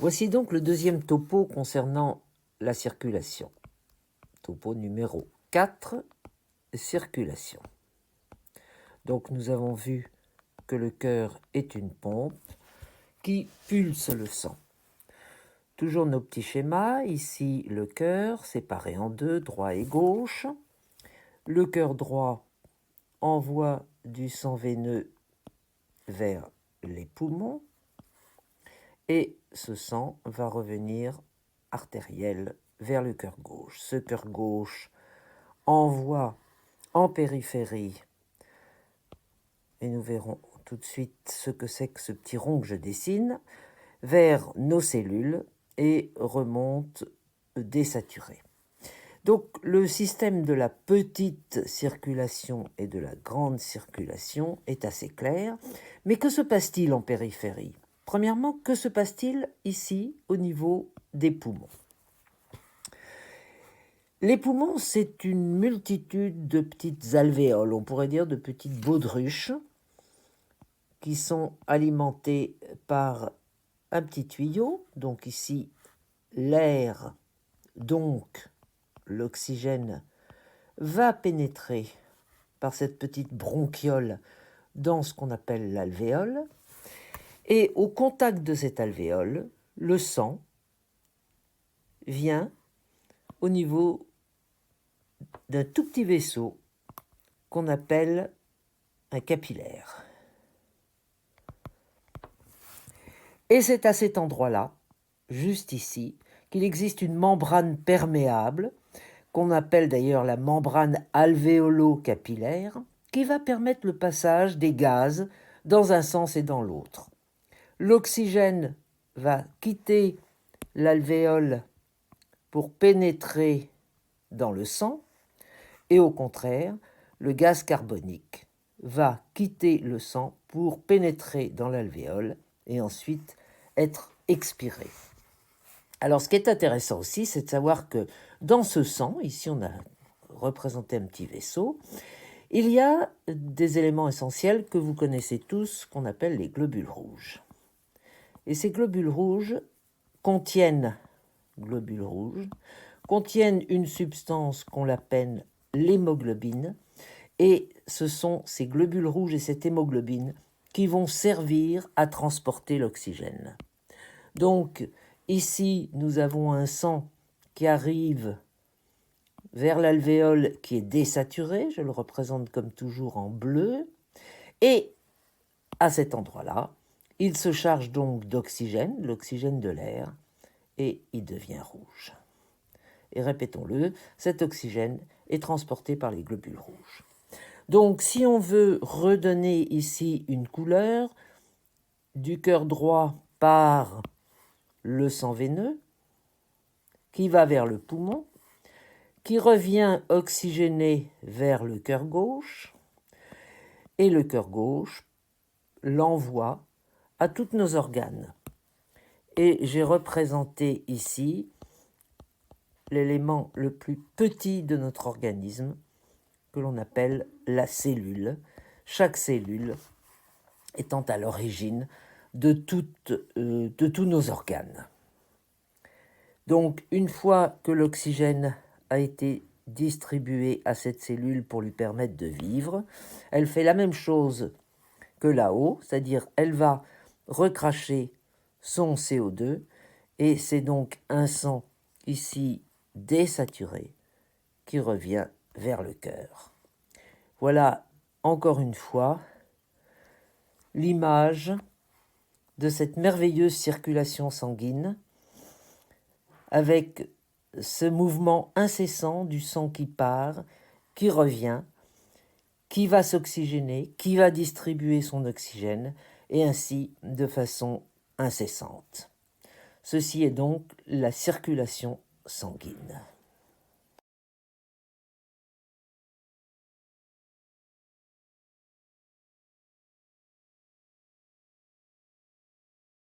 Voici donc le deuxième topo concernant la circulation. Topo numéro 4, circulation. Donc nous avons vu que le cœur est une pompe qui pulse le sang. Toujours nos petits schémas, ici le cœur séparé en deux, droit et gauche. Le cœur droit envoie du sang veineux vers les poumons et ce sang va revenir artériel vers le cœur gauche. Ce cœur gauche envoie en périphérie, et nous verrons tout de suite ce que c'est que ce petit rond que je dessine, vers nos cellules et remonte désaturé. Donc le système de la petite circulation et de la grande circulation est assez clair, mais que se passe-t-il en périphérie ? Premièrement, que se passe-t-il ici au niveau des poumons ? Les poumons, c'est une multitude de petites alvéoles, on pourrait dire de petites baudruches, qui sont alimentées par un petit tuyau. Donc ici, l'air, donc l'oxygène, va pénétrer par cette petite bronchiole dans ce qu'on appelle l'alvéole. Et au contact de cette alvéole, le sang vient au niveau d'un tout petit vaisseau qu'on appelle un capillaire. Et c'est à cet endroit-là, juste ici, qu'il existe une membrane perméable, qu'on appelle d'ailleurs la membrane alvéolo-capillaire, qui va permettre le passage des gaz dans un sens et dans l'autre. L'oxygène va quitter l'alvéole pour pénétrer dans le sang, et au contraire, le gaz carbonique va quitter le sang pour pénétrer dans l'alvéole et ensuite être expiré. Alors, ce qui est intéressant aussi, c'est de savoir que dans ce sang, ici on a représenté un petit vaisseau, il y a des éléments essentiels que vous connaissez tous, qu'on appelle les globules rouges. Et ces globules rouges contiennent une substance qu'on appelle l'hémoglobine, et ce sont ces globules rouges et cette hémoglobine qui vont servir à transporter l'oxygène. Donc, ici, nous avons un sang qui arrive vers l'alvéole qui est désaturé, je le représente comme toujours en bleu, et à cet endroit-là, il se charge donc d'oxygène, l'oxygène de l'air, et il devient rouge. Et répétons-le, cet oxygène est transporté par les globules rouges. Donc, si on veut redonner ici une couleur, du cœur droit part le sang veineux, qui va vers le poumon, qui revient oxygéné vers le cœur gauche, et le cœur gauche l'envoie à tous nos organes. Et j'ai représenté ici l'élément le plus petit de notre organisme, que l'on appelle la cellule, chaque cellule étant à l'origine de tous nos organes. Donc, une fois que l'oxygène a été distribué à cette cellule pour lui permettre de vivre, elle fait la même chose que là-haut, c'est-à-dire elle va recracher son CO2, et c'est donc un sang ici désaturé qui revient vers le cœur. Voilà encore une fois l'image de cette merveilleuse circulation sanguine avec ce mouvement incessant du sang qui part, qui revient, qui va s'oxygéner, qui va distribuer son oxygène, et ainsi de façon incessante. Ceci est donc la circulation sanguine.